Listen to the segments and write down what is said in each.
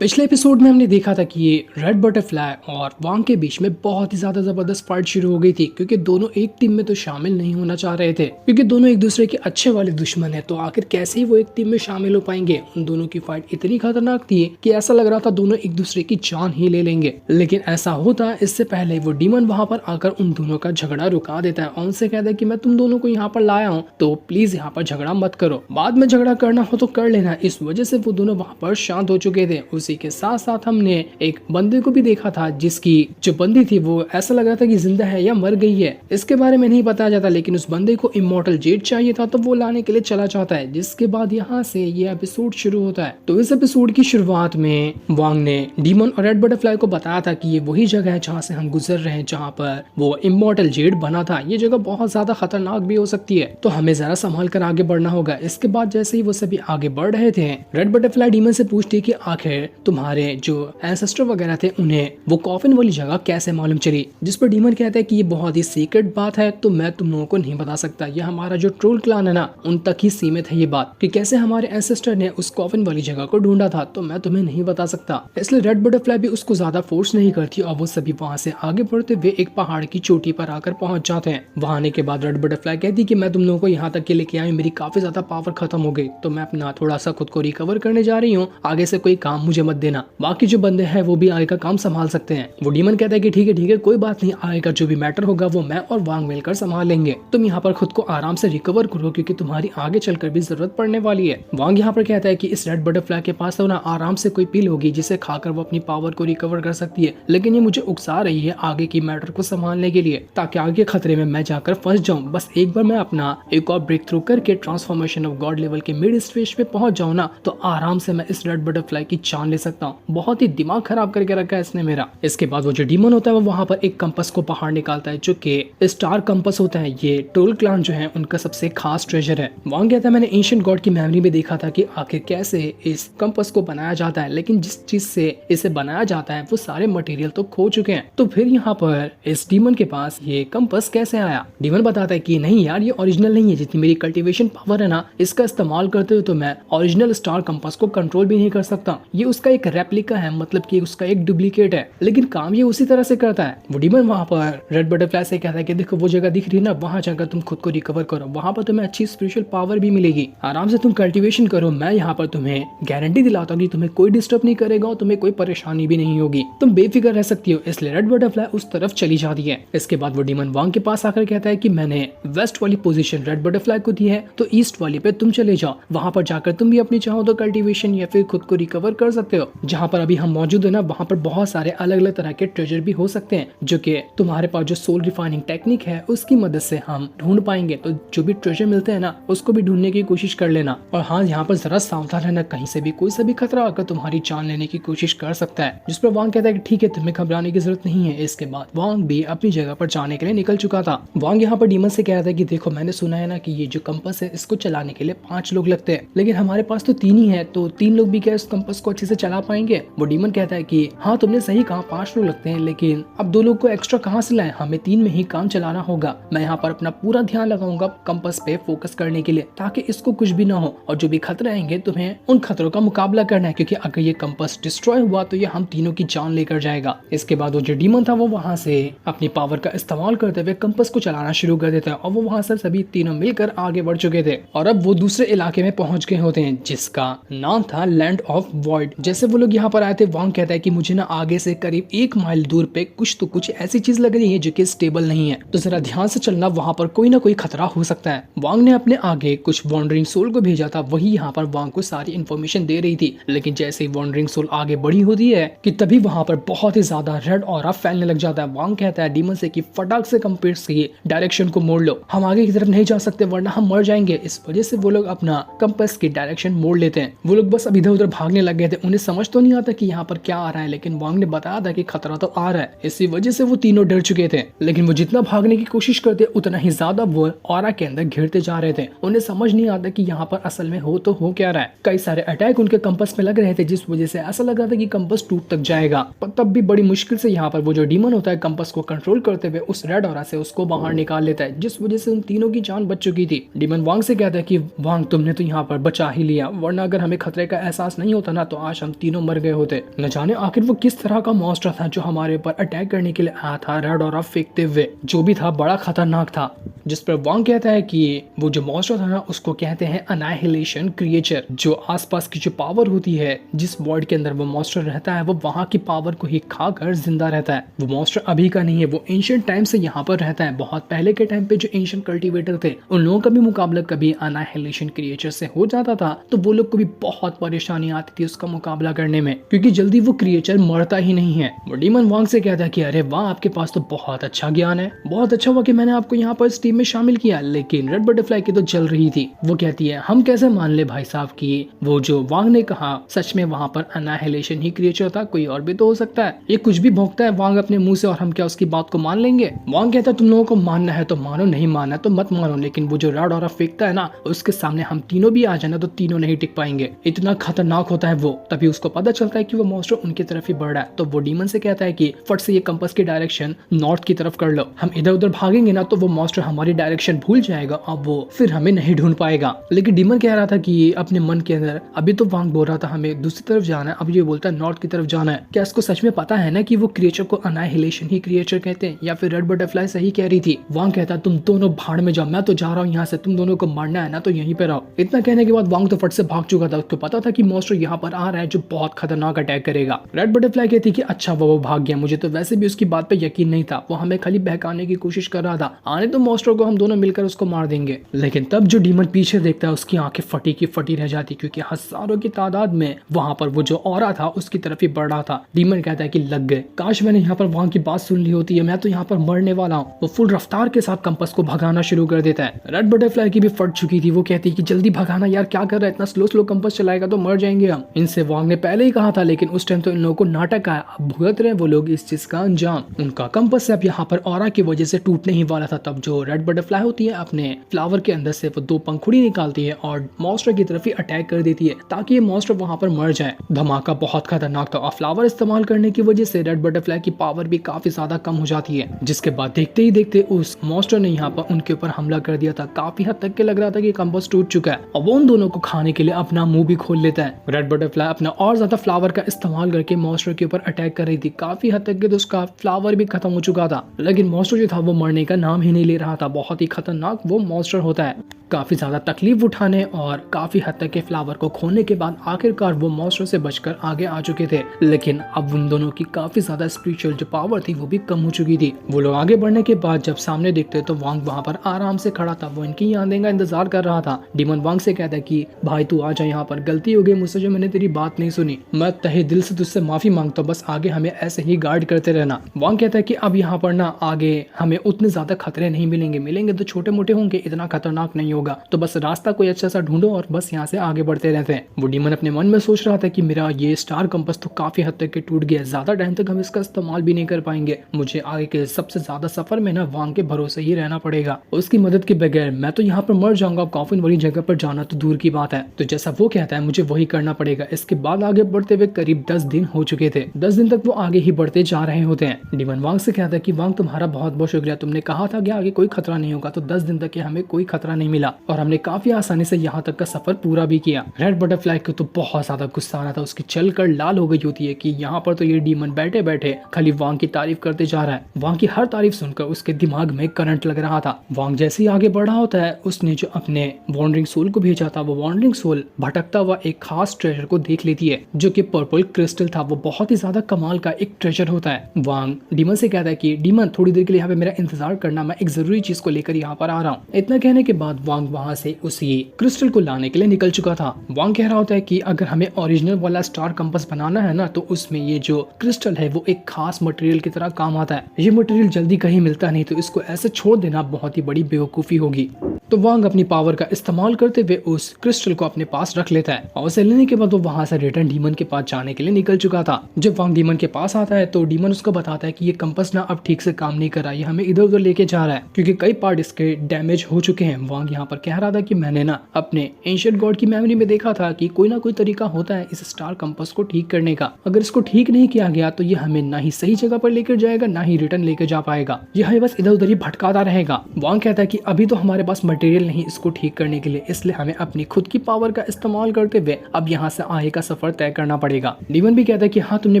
पिछले एपिसोड में हमने देखा था कि ये रेड बटरफ्लाई और वांग के बीच में बहुत ही ज्यादा जबरदस्त फाइट शुरू हो गई थी, क्योंकि दोनों एक टीम में तो शामिल नहीं होना चाह रहे थे, क्योंकि दोनों एक दूसरे के अच्छे वाले दुश्मन है। तो आखिर कैसे ही वो एक टीम में शामिल हो पाएंगे। उन दोनों की फाइट इतनी खतरनाक थी कि ऐसा लग रहा था दोनों एक दूसरे की जान ही ले लेंगे। लेकिन ऐसा होता इससे पहले वो डीमन वहां पर आकर उन दोनों का झगड़ा रुका देता है और उनसे कहता है कि मैं तुम दोनों को यहाँ पर लाया हूँ, तो प्लीज यहाँ पर झगड़ा मत करो, बाद में झगड़ा करना हो तो कर लेना। इस वजह से वो दोनों वहां पर शांत हो चुके थे। उसी के साथ साथ हमने एक बंदे को भी देखा था, जिसकी जो बंदी थी वो ऐसा लग रहा था कि जिंदा है या मर गई है, इसके बारे में नहीं बताया जाता। लेकिन उस बंदे को इमॉर्टल जेट चाहिए था, तो वो लाने के लिए चला जाता है। जिसके बाद यहाँ से ये एपिसोड शुरू होता है। तो इस एपिसोड की शुरुआत में वांग ने डीमन और रेड बटरफ्लाई को बताया था कि ये वही जगह है जहाँ से हम गुजर रहे हैं, जहाँ पर वो इमॉर्टल जेट बना था। ये जगह बहुत ज्यादा खतरनाक भी हो सकती है, तो हमें जरा संभाल कर आगे बढ़ना होगा। इसके बाद जैसे ही वो सभी आगे बढ़ रहे थे, रेड बटरफ्लाई डीमन से पूछती है कि आखिर तुम्हारे जो एंसेस्टर वगैरह थे उन्हें वो कॉफिन वाली जगह कैसे मालूम चली। जिस पर डीमन कहता है कि ये बहुत ही सीक्रेट बात है, तो मैं तुम लोगों को नहीं बता सकता। ये हमारा जो ट्रोल क्लान है ना, उन तक ही सीमित है ये बात कि कैसे हमारे एंसेस्टर ने उस कॉफिन वाली जगह को ढूंढा था, तो मैं तुम्हें नहीं बता सकता। इसलिए रेड बटरफ्लाई भी उसको ज्यादा फोर्स नहीं करती और वो सभी वहाँ से आगे बढ़ते हुए एक पहाड़ की चोटी पर आकर पहुंच जाते हैं। वहाँ आने के बाद रेड बटरफ्लाई कहती कि मैं तुम लोगों को यहाँ तक के लेके आई, मेरी काफी ज्यादा पावर खत्म हो गई, तो मैं अपना थोड़ा सा खुद को रिकवर करने जा रही हूँ, आगे से कोई काम मुझे मत देना, बाकी जो बंदे हैं वो भी आगे का काम संभाल सकते हैं। वो डीमन कहता है कि ठीक है कोई बात नहीं, आगे का जो भी मैटर होगा वो मैं और वांग मिलकर संभाल लेंगे, तुम यहाँ पर खुद को आराम से रिकवर करो, क्योंकि तुम्हारी आगे चलकर भी जरूरत पड़ने वाली है। वांग यहाँ पर कहता है कि इस रेड बटरफ्लाई के पास तो ना आराम से कोई पील होगी जिसे खाकर वो अपनी पावर को रिकवर कर सकती है, लेकिन ये मुझे उकसा रही है आगे की मैटर को संभालने के लिए, ताकि आगे खतरे में मैं जाकर फंस जाऊं। बस एक बार मैं अपना एक और ब्रेक थ्रू करके ट्रांसफॉर्मेशन ऑफ गॉड लेवल के मिड स्टेज पे पहुंच जाऊं ना, तो आराम से मैं इस रेड बटरफ्लाई की जान ले सकता हूँ। बहुत ही दिमाग खराब करके रखा है इसने मेरा। इसके बाद वो जो डीमन होता है वो वहाँ पर एक कंपास को बाहर निकालता है, जो कि स्टार कंपास होता है। ये ट्रोल क्लान जो है उनका सबसे खास ट्रेजर है। वांग कहता है मैंने एंशिएंट गॉड की मेमोरी में देखा था कि आखिर कैसे इस कंपास को बनाया जाता है, लेकिन जिस चीज से इसे बनाया जाता है वो सारे मटेरियल तो खो चुके हैं, तो फिर यहाँ पर इस डीमन के पास ये कंपास कैसे आया। डीमन बताता है कि नहीं यार, ये ओरिजिनल नहीं है, जितनी मेरी कल्टीवेशन पावर है ना, इसका इस्तेमाल करते हुए तो मैं ओरिजिनल स्टार कंपास को कंट्रोल भी नहीं कर सकता। ये उसका एक रेप्लिका है, मतलब कि उसका एक डुप्लीकेट है, लेकिन काम ये उसी तरह से करता है। वो डीमन वहाँ पर रेड बटरफ्लाई से कहता है कि देखो वो जगह दिख रही है ना, वहाँ जाकर तुम खुद को रिकवर करो, वहाँ पर तुम्हें अच्छी स्पिरिचुअल पावर भी मिलेगी, आराम से तुम कल्टीवेशन करो, मैं यहाँ पर तुम्हें गारंटी दिलाता हूँ कि तुम्हें कोई डिस्टर्ब नहीं करेगा और तुम्हें कोई परेशानी भी नहीं होगी, तुम बेफिक्र रह सकती हो। इसलिए रेड बटरफ्लाई उस तरफ चली जाती है। इसके बाद वो डीमन वांग के पास आकर कहता है कि मैंने वेस्ट वाली पोजीशन रेड बटरफ्लाई को दी है, तो ईस्ट वाली पे तुम चले जाओ, वहाँ पर जाकर तुम भी अपनी चाहो तो कल्टीवेशन या फिर खुद को रिकवर कर सकते हो। जहाँ पर अभी हम मौजूद है ना, वहाँ पर बहुत सारे अलग अलग तरह के ट्रेजर भी हो सकते हैं, जो कि तुम्हारे पास जो सोल रिफाइनिंग टेक्निक है उसकी मदद से हम ढूंढ पाएंगे। तो जो भी ट्रेजर मिलते हैं ना, उसको भी ढूंढने की कोशिश कर लेना। और हाँ, यहाँ पर जरा सावधान रहना, कहीं से भी कोई सा भी खतरा आकर तुम्हारी जान लेने की कोशिश कर सकता है। जिस पर वांग कहता है कि ठीक है, तुम्हें घबराने की जरूरत नहीं है। इसके बाद वांग भी अपनी जगह पर जाने के लिए निकल चुका था। वांग यहाँ पर डीमन से कह रहा था कि देखो मैंने सुना है ना कि ये जो कंपास है इसको चलाने के लिए 5 लोग लगते हैं, लेकिन हमारे पास तो 3 ही है, तो 3 लोग भी क्या इस कंपास को अच्छे से चला पाएंगे। वो डीमन कहता है कि हाँ तुमने सही कहा, 5 लोग लगते हैं, लेकिन अब 2 लोग को एक्स्ट्रा कहाँ से लाएं, हमें 3 में ही काम चलाना होगा। मैं यहाँ पर अपना पूरा ध्यान लगाऊंगा कंपास पे फोकस करने के लिए, ताकि इसको कुछ भी ना हो, और जो भी खतरे आएंगे तुम्हें उन खतरों का मुकाबला करना है, क्योंकि अगर ये कंपास डिस्ट्रॉय हुआ तो ये हम तीनों की जान लेकर जाएगा। इसके बाद वो जो डीमन था वो वहाँ से अपनी पावर का इस्तेमाल करते हुए कंपास को चलाना शुरू कर देता है, और वो वहाँ से सभी तीनों मिलकर आगे बढ़ चुके थे और अब वो दूसरे इलाके में पहुंच गए होते हैं, जिसका नाम था लैंड ऑफ वॉइड। जैसे वो लोग यहाँ पर आए थे, वांग कहता है कि मुझे ना आगे से करीब 1 माइल दूर पे कुछ तो कुछ ऐसी चीज लग रही है जो कि स्टेबल नहीं है, तो जरा ध्यान से चलना, वहाँ पर कोई ना कोई खतरा हो सकता है। वांग ने अपने आगे कुछ वॉन्डरिंग सोल को भेजा था, वही यहाँ पर वांग को सारी इन्फॉर्मेशन दे रही थी। लेकिन जैसे ही वॉन्डरिंग सोल आगे बढ़ी होती है कि तभी वहाँ पर बहुत ही ज्यादा रेड ऑरा फैलने लग जाता है। वांग कहता है डीमन से कि फटाक से कंपास की डायरेक्शन को मोड़ लो, हम आगे की तरफ नहीं जा सकते वरना हम मर जाएंगे। इस वजह से वो लोग अपना कंपास की डायरेक्शन मोड़ लेते हैं। वो लोग बस अब इधर उधर भागने लग गए थे, उन्हें समझ तो नहीं आता कि यहाँ पर क्या आ रहा है, लेकिन वांग ने बताया था कि खतरा तो आ रहा है। इसी वजह से वो तीनों डर चुके थे, लेकिन वो जितना भागने की कोशिश करते उतना ही ज्यादा वो ऑरा के अंदर घिरते जा रहे थे। उन्हें समझ नहीं आता कि यहाँ पर असल में हो तो हो क्या रहा है। कई सारे अटैक उनके कंपास में लग रहे थे, जिस वजह से ऐसा लग रहा था कि कंपास टूट तक जाएगा, पर तब भी बड़ी मुश्किल से यहाँ पर वो जो डीमन होता है कंपास को कंट्रोल करते हुए उस रेड ऑरा से उसको बाहर निकाल लेता है, जिस वजह से उन तीनों की जान बच चुकी थी। डीमन वांग से कहता है कि वांग तुमने तो यहाँ पर बचा ही लिया, वरना अगर हमें खतरे का एहसास नहीं होता ना, तो आज हम तीनों मर गए होते। न जाने आखिर वो किस तरह का मॉन्स्टर था जो हमारे ऊपर अटैक करने के लिए आया था, रेड ऑरा फेंकते हुए। जो भी था बड़ा खतरनाक था, जिस पर वांग कहता है कि वो जो मॉन्स्टर था ना उसको कहते हैं अनाइहिलेशन क्रिएचर, जो आसपास की जो पावर होती है जिस वर्ल्ड के अंदर वो मॉन्स्टर रहता है वो वहां की पावर को ही खाकर जिंदा रहता है। वो मॉन्स्टर अभी का नहीं है, वो एंशिएंट टाइम से यहाँ पर रहता है। बहुत पहले के टाइम पे जो एंशिएंट कल्टीवेटर थे उन लोगों का भी मुकाबला कभी अनाइहिलेशन क्रिएचर से हो जाता था तो वो लोग को भी बहुत परेशानी आती थी उसका मुकाबला करने में, क्योंकि जल्दी वो क्रिएचर मरता ही नहीं है। वो डीमन वांग से कहता है कि अरे वाह, आपके पास तो बहुत अच्छा ज्ञान है, बहुत अच्छा हुआ कि मैंने आपको यहाँ पर इस टीम में शामिल किया। लेकिन रेड बटरफ्लाई की तो जल रही थी। वो कहती है हम कैसे मान ले भाई साहब कि वो जो वांग ने कहा सच में वहाँ पर अनाइहिलेशन ही क्रिएचर था, कोई और भी तो हो सकता है। ये कुछ भी भोंकता है वांग अपने मुंह से और हम क्या उसकी बात को मान लेंगे। वांग कहता है तुम लोगों को मानना है तो मानो, नहीं मानना है तो मत मानो, लेकिन वो जो रेड ऑरा फेंकता है ना उसके सामने हम तीनों भी आ जाना तो तीनों नहीं टिक पाएंगे, इतना खतरनाक होता है वो। तभी उसको पता चलता है कि वो मॉन्स्टर उनकी तरफ ही बढ़ रहा है। तो वो डीमन से कहता है कि फट से ये कंपास की डायरेक्शन नॉर्थ की तरफ कर लो, हम इधर उधर भागेंगे ना तो वो मॉन्स्टर हमारी डायरेक्शन भूल जाएगा और वो फिर हमें नहीं ढूंढ पाएगा। लेकिन डीमन कह रहा था कि अपने मन के अंदर अभी तो वांग बोल रहा था हमें दूसरी तरफ जाना है, अब ये बोलता है नॉर्थ की तरफ जाना है। क्या इसको सच में पता है ना कि वो क्रिएचर को अनाइहिलेशन ही क्रिएचर कहते हैं, या फिर रेड बटरफ्लाई सही कह रही थी। वांग कहता तुम दोनों भाड़ में जाओ, मैं तो जा रहा हूँ यहाँ से, तुम दोनों को मारना है ना तो यहीं पे रहो। इतना कहने के बाद वांग तो फट से भाग चुका था, उसको पता था कि मॉन्स्टर यहाँ पर आ रहा है जो बहुत खतरनाक अटैक करेगा। रेड बटरफ्लाई कहती कि अच्छा वो भाग गया, मुझे तो वैसे भी उसकी बात पे यकीन नहीं था, वो हमें खाली बहकाने की कोशिश कर रहा था, आने तो मॉन्स्टर को हम दोनों मिलकर उसको मार देंगे। लेकिन तब जो डीमन पीछे देखता है उसकी आंखें फटी की फटी रह जाती, क्योंकि हजारों की तादाद में वहां पर वो जो ऑरा था उसकी तरफ ही बढ़ रहा था। डीमन कहता है कि लग गए, काश मैंने यहाँ पर वहां की बात सुन ली होती है, मैं तो यहाँ पर मरने वाला हूँ। वो फुल रफ्तार के साथ कंपास को भगाना शुरू कर देता है। रेड बटरफ्लाई की भी फट चुकी थी, वो कहती है कि जल्दी भगाना यार, क्या कर रहा है, इतना स्लो स्लो कंपास चलाएगा तो मर जाएंगे हम। इनसे वांग ने पहले ही कहा था, लेकिन उस टाइम तो इन लोगों को नाटक आया, अब भुगत रहे वो लोग इस चीज का अंजाम। उनका कंपास से अब यहाँ पर ऑरा की वजह से टूटने ही वाला था। तब जो रेड बटरफ्लाई होती है अपने फ्लावर के अंदर से वो दो पंखुड़ी निकालती है और मॉन्स्टर की तरफ ही अटैक कर देती है ताकि ये मॉन्स्टर वहां पर मर जाए। धमाका बहुत खतरनाक था और फ्लावर इस्तेमाल करने की वजह से रेड बटरफ्लाई की पावर भी काफी ज्यादा कम हो जाती है, जिसके बाद देखते ही देखते उस मॉन्स्टर ने यहाँ पर उनके ऊपर हमला कर दिया था। काफी हद तक के लग रहा था कि कंपास टूट चुका है और वो उन दोनों को खाने के लिए अपना मुंह भी खोल लेता है। रेड बटरफ्लाई अपना और ज्यादा फ्लावर का इस्तेमाल करके मॉन्स्टर के ऊपर अटैक कर रही थी। काफी हद तक के तो उसका फ्लावर भी खत्म हो चुका था, लेकिन मॉन्स्टर जो था वो मरने का नाम ही नहीं ले रहा था। बहुत ही खतरनाक वो मॉन्स्टर होता है। काफी ज्यादा तकलीफ उठाने और काफी हद तक के फ्लावर को खोने के बाद आखिरकार वो मॉन्स्टर से बचकर आगे आ चुके थे, लेकिन अब उन दोनों की काफी ज्यादा स्पिरिचुअल जो पावर थी वो भी कम हो चुकी थी। वो लोग आगे बढ़ने के बाद जब सामने देखते तो वांग वहां पर आराम से खड़ा था, वो इनकी आने का इंतजार कर रहा था। डीमन वांग से कहता है कि भाई तू आ जा, यहाँ पर गलती हो गई मुझसे जो मैंने तेरी बात नहीं सुनी, मैं तहे दिल से तुझसे माफी मांगता हूँ, बस आगे हमें ऐसे ही गार्ड करते रहना। वांग कहता है कि अब यहाँ पर ना आगे हमें उतने ज्यादा खतरे नहीं मिलेंगे तो छोटे मोटे होंगे, इतना खतरनाक नहीं होगा, तो बस रास्ता कोई अच्छा सा ढूंढो और बस यहाँ से आगे बढ़ते रहते हैं। वो डीमन अपने मन में सोच रहा था कि मेरा ये स्टार कंपास तो काफी हद तक के टूट गया, ज्यादा टाइम तक हम इसका इस्तेमाल भी नहीं कर पाएंगे, मुझे आगे के सबसे ज्यादा सफर में ना वांग के भरोसे ही रहना पड़ेगा, उसकी मदद के बगैर मैं तो यहाँ पर मर जाऊंगा, कॉफिन वाली जगह पर जाना तो दूर की बात है। तो जैसा वो कहता है मुझे वही करना पड़ेगा। इसके बाद आगे बढ़ते हुए करीब 10 दिन हो चुके थे। 10 दिन तक वो आगे ही बढ़ते जा रहे होते हैं। डीमन वांग से कहता है कि वांग तुम्हारा बहुत बहुत शुक्रिया, तुमने कहा था कि आगे कोई खतरा नहीं होगा, तो 10 दिन तक हमें कोई खतरा नहीं मिला और हमने काफी आसानी से यहाँ तक का सफर पूरा भी किया। रेड बटरफ्लाई को तो बहुत ज्यादा गुस्सा आ रहा था, उसकी चल कर लाल हो गई होती है कि यहाँ पर तो ये डीमन बैठे बैठे खाली वांग की तारीफ करते जा रहा है। वांग की हर तारीफ सुनकर उसके दिमाग में करंट लग रहा था। वांग जैसे ही आगे बढ़ा होता है उसने जो अपने वॉन्डरिंग सोल को भेजा था, वो वॉन्डरिंग सोल भटकता हुआ एक खास ट्रेजर को देख लेती है जो कि पर्पल क्रिस्टल था। वो बहुत ही ज्यादा कमाल का एक ट्रेजर होता है। वांग डीमन से कहता है कि डीमन थोड़ी देर के लिए यहाँ पे मेरा इंतजार करना, मैं एक जरूरी चीज को लेकर यहाँ पर आ रहा हूँ। इतना कहने के बाद वांग वहां से उसी क्रिस्टल को लाने के लिए निकल चुका था। वांग कह रहा होता है कि अगर हमें ओरिजिनल वाला स्टार कंपास बनाना है ना तो उसमें ये जो क्रिस्टल है वो एक खास मटेरियल की तरह काम आता है। ये मटेरियल जल्दी कहीं मिलता नहीं, तो इसको ऐसे छोड़ देना बहुत ही बड़ी बेवकूफी होगी। तो वांग अपनी पावर का इस्तेमाल करते हुए उस क्रिस्टल को अपने पास रख लेता है और उसे लेने के बाद वो वहां से रिटर्न डीमन के पास जाने के लिए निकल चुका था। जब वांग डीमन के पास आता है तो डीमन उसको बताता है कि ये कंपास ना अब ठीक से काम नहीं कर रहा, ये हमें इधर उधर लेके जा रहा है क्योंकि कई पार्ट इसके डैमेज हो चुके हैं। वांग यहाँ पर कह रहा था कि मैंने ना अपने एंशिएंट गॉड की मेमोरी में देखा था कि कोई ना कोई तरीका होता है इस स्टार कंपास को ठीक करने का, अगर इसको ठीक नहीं किया गया तो ये हमें ना ही सही जगह पर लेकर जाएगा ना ही रिटर्न लेकर जा पाएगा, ये हमें बस इधर उधर ही भटकाता रहेगा। वांग कहता है कि अभी तो हमारे पास मटेरियल नहीं इसको ठीक करने के लिए, इसलिए हमें अपनी खुद की पावर का इस्तेमाल करते हुए अब यहाँ से आगे का सफर तय करना पड़ेगा। डीमन भी कहता है कि हाँ तुमने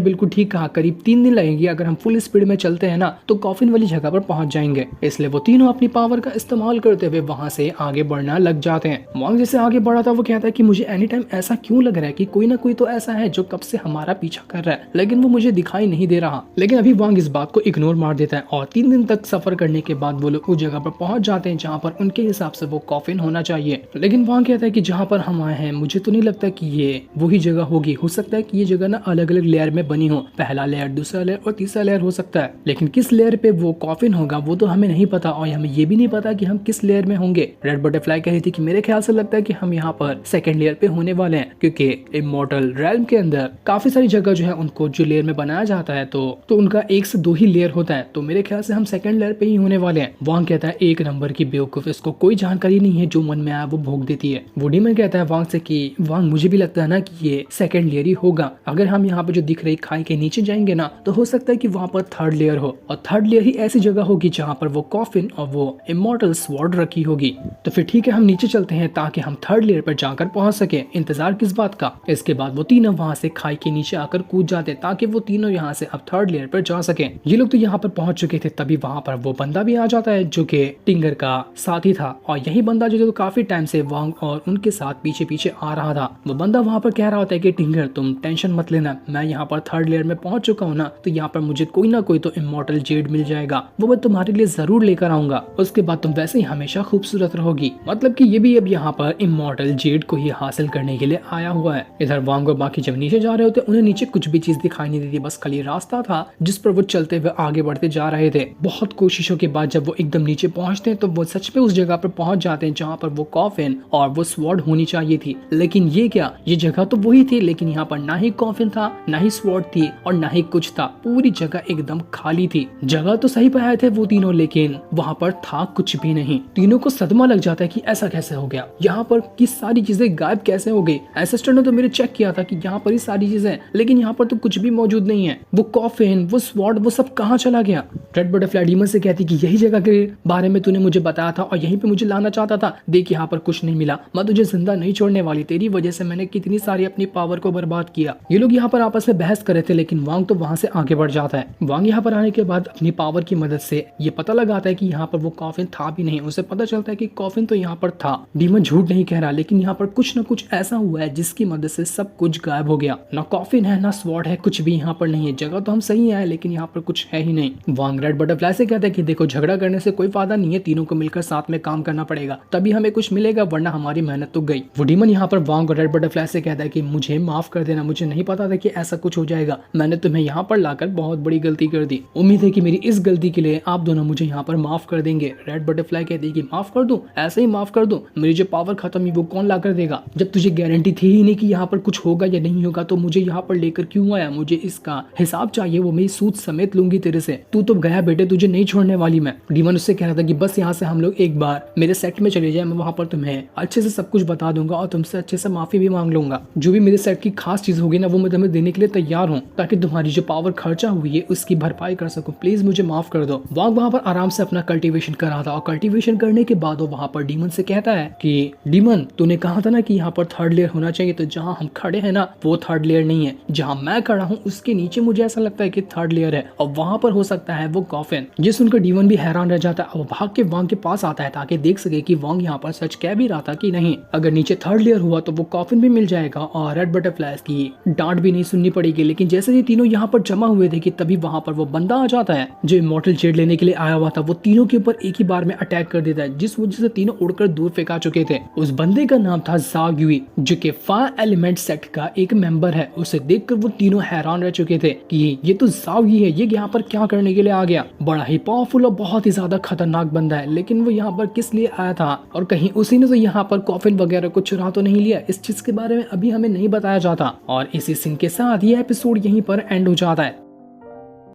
बिल्कुल ठीक कहा, करीब 3 दिन लगेंगे, अगर हम फुल स्पीड में चलते हैं ना तो कॉफिन वाली जगह पर पहुंच जाएंगे। इसलिए वो तीनों अपनी पावर का इस्तेमाल करते हुए वहां से आगे बढ़ना लग जाते हैं। वांग जैसे आगे बढ़ा था वो कहता है कि मुझे एनी टाइम ऐसा क्यों लग रहा है कि कोई ना कोई तो ऐसा है जो कब से हमारा पीछा कर रहा है, लेकिन वो मुझे दिखाई नहीं दे रहा। लेकिन अभी वांग इस बात को इग्नोर मार देता है और 3 दिन तक सफर करने के बाद वो लोग उस जगह पर पहुंच जाते हैं जहाँ पर उनके हिसाब से वो कॉफिन होना चाहिए। लेकिन वांग कहता है कि जहाँ पर हम आए हैं मुझे तो नहीं लगता कि ये वही जगह होगी, हो सकता है कि ये जगह ना अलग अलग लेयर में बनी हो, पहला लेयर, दूसरा लेयर और तीसरा लेयर हो सकता है, लेकिन किस लेयर पे वो कॉफिन होगा वो तो हमें नहीं पता और हमें ये भी नहीं पता कि हम किस लेयर में होंगे। रेड बटरफ्लाई कह रही थी कि मेरे ख्याल से लगता है कि हम यहाँ पर सेकंड लेयर पे होने वाले हैं, क्योंकि इमॉर्टल रेल्म के अंदर काफी सारी जगह जो है उनको जो लेयर में बनाया जाता है तो उनका 1 से 2 ही लेयर होता है, तो मेरे ख्याल से हम सेकंड लेयर पे ही होने वाले हैं। वांग कहता है 1 नंबर की बेवकूफ, इसको कोई जानकारी नहीं है, जो मन में आया वो भोग देती है। वो डीमन कहता है वांग से कि वांग मुझे भी लगता है ना कि ये सेकंड लेयर ही होगा, अगर हम यहाँ पे जो दिख रही खाई के नीचे जाएंगे ना तो हो सकता है कि वहाँ पर थर्ड लेयर हो, और थर्ड लेयर ही ऐसी जगह होगी जहाँ पर वो कॉफिन और वो इमॉर्टल स्वॉर्ड रखी होगी। तो फिर ठीक है हम नीचे चलते हैं ताकि हम थर्ड लेयर पर जाकर पहुंच सके। इंतजार किस बात का। इसके बाद वो तीनों वहां से खाई के नीचे आकर कूद जाते ताकि वो तीनों यहाँ से अब थर्ड लेयर पर जा सके। ये लोग तो यहाँ पर पहुंच चुके थे, तभी वहां पर वो बंदा भी आ जाता है जो कि टिंगर का साथी था, और यही बंदा जो काफी टाइम से वांग और उनके साथ पीछे पीछे आ रहा था। वो बंदा वहां पर कह रहा होता है कि टिंगर तुम टेंशन मत लेना, मैं यहाँ पर थर्ड लेयर में पहुंच चुका हूँ ना, तो यहाँ पर मुझे कोई ना कोई तो इमॉर्टल जेड मिल जाएगा, वो मैं तुम्हारे लिए जरूर लेकर आऊंगा, उसके बाद तुम वैसे ही हमेशा खूबसूरत रहोगी। मतलब कि ये भी अब यहाँ पर इमॉर्टल जेड को ही हासिल करने के लिए आया हुआ है। इधर वांग और बाकी जब नीचे जा रहे होते उन्हें नीचे कुछ भी चीज दिखाई नहीं देती, बस खाली रास्ता था जिस पर वो चलते हुए आगे बढ़ते जा रहे थे। बहुत कोशिशों के बाद जब वो एकदम नीचे पहुंचते हैं तो वो सच में उस जगह पर पहुंच जाते हैं जहाँ पर वो कॉफिन और वो स्वॉर्ड होनी चाहिए थी। लेकिन ये क्या, ये जगह तो वही थी, लेकिन यहाँ पर ना ही कॉफिन था, ना ही स्वॉर्ड थी और ना ही कुछ था, पूरी जगह एकदम खाली थी। जगह तो सही पे आए थे वो तीनों, लेकिन वहाँ पर था कुछ भी नहीं। तीनों को सदमा लग जाता है कि ऐसा कैसे हो गया, यहाँ पर की सारी चीजें गायब कैसे हो गई। एसिस्टेंट ने तो मेरे चेक किया था कि यहाँ पर ही सारी चीजें, लेकिन यहाँ पर तो कुछ भी मौजूद नहीं है। वो कॉफिन, वो स्वॉर्ड, वो सब कहाँ चला गया। रेड बटरफ्लाई डीमन से कहती कि यही जगह के बारे में तूने मुझे बताया था और यहीं पे मुझे लाना चाहता था, देख यहाँ पर कुछ नहीं मिला, मैं तुझे जिंदा नहीं छोड़ने वाली, तेरी वजह से मैंने कितनी सारी अपनी पावर को बर्बाद किया। ये लोग यहाँ पर आपस में बहस कर रहे थे, लेकिन वांग तो वहां से आगे बढ़ जाता है। वांग यहाँ पर आने के बाद अपनी पावर की मदद से ये पता लगाता है कि यहाँ पर वो कॉफिन था भी नहीं। उसे पता चलता है कि कॉफिन तो यहाँ पर था। डीमन झूठ नहीं कह रहा, लेकिन यहाँ पर कुछ न कुछ ऐसा हुआ है जिसकी मदद से सब कुछ गायब हो गया। ना कॉफिन है, ना स्वॉर्ड है, कुछ भी यहाँ पर नहीं है। जगह तो हम सही है, लेकिन यहाँ पर कुछ है ही नहीं। वांग रेड बटरफ्लाई से कहता है कि देखो झगड़ा करने से कोई फायदा नहीं है, तीनों को मिलकर साथ में काम करना पड़ेगा, तभी हमें कुछ मिलेगा, वरना हमारी मेहनत तो गई। वो डीमन यहाँ पर वांग और रेड बटरफ्लाई से कहता है कि मुझे माफ कर देना, मुझे नहीं पता था कि ऐसा कुछ हो जाएगा, मैंने तुम्हें यहाँ पर लाकर बहुत बड़ी गलती कर दी, उम्मीद है कि मेरी इस गलती के लिए आप दोनों मुझे यहाँ पर माफ कर देंगे। रेड बटरफ्लाई कहती है कि माफ कर दूं, ऐसे ही माफ कर दूं, मेरी जो पावर खत्म हुई वो कौन ला कर देगा, जब तुझे गारंटी थी ही नहीं कि यहाँ पर कुछ होगा या नहीं होगा तो मुझे यहाँ पर लेकर क्यों आया, मुझे इसका हिसाब चाहिए, वो मेरी सूद समेत लूंगी तेरे से, तू तो गया बेटे, तुझे नहीं छोड़ने वाली मैं। डीमन उससे कह रहा था कि बस यहाँ से हम लोग एक बार मेरे सेट में चले जाए, मैं वहाँ पर तुम्हें अच्छे से सब कुछ बता दूंगा और तुमसे अच्छे से माफी भी मांग लूंगा, जो भी मेरे सेट की खास चीज होगी ना वो मैं तुम्हें देने के लिए तैयार हूँ, ताकि तुम्हारी जो पावर खर्चा हुई है उसकी भरपाई कर सकूं, प्लीज मुझे माफ कर दो। वांग वहाँ पर आराम से अपना कल्टीवेशन कर रहा था और कल्टीवेशन करने के बाद वो वहाँ पर डीमन से कहता है कि डीमन तूने कहा था ना कि यहाँ पर थर्ड लेयर होना चाहिए, तो जहाँ हम खड़े हैं ना वो थर्ड लेयर नहीं है, जहाँ मैं खड़ा हूँ उसके नीचे मुझे ऐसा लगता है कि थर्ड लेयर है और वहाँ पर हो सकता है वो कॉफिन। ये सुनकर डीमन भी हैरान रह जाता है, वो भाग के वांग के पास आता है ताकि देख सके कि वांग यहाँ पर सच कह भी रहा था कि नहीं, अगर नीचे थर्ड लेयर हुआ तो वो कॉफिन भी मिल जाएगा और रेड बटरफ्लाई की डांट भी नहीं सुननी पड़ेगी। लेकिन जैसे ये तीनों यहाँ पर जमा हुए थे कि तभी वहाँ पर वो बंदा आ जाता है जो इमॉर्टल जेड लेने के लिए आया हुआ था। वो तीनों के ऊपर एक ही बार में अटैक कर देता है, जिस वजह से तीनों उड़कर दूर फेंका चुके थे। उस बंदे का नाम था ज़ाग युई, जो कि 5 एलिमेंट सेक्ट का एक मेंबर है। उसे देखकर वो तीनों हैरान रह चुके थे कि ये तो ज़ाग युई है, ये यहाँ पर क्या करने के लिए आ गया, बड़ा ही पावरफुल और बहुत ही ज्यादा खतरनाक बंदा है, लेकिन वो यहाँ पर किस लिए आया था और कहीं उसी ने तो यहाँ पर कॉफिन वगैरह को चुरा तो नहीं लिया, इस चीज के बारे में अभी हमें नहीं बताया जाता। और इसी सीन के साथ ये एपिसोड यहीं पर एंड हो जाता है।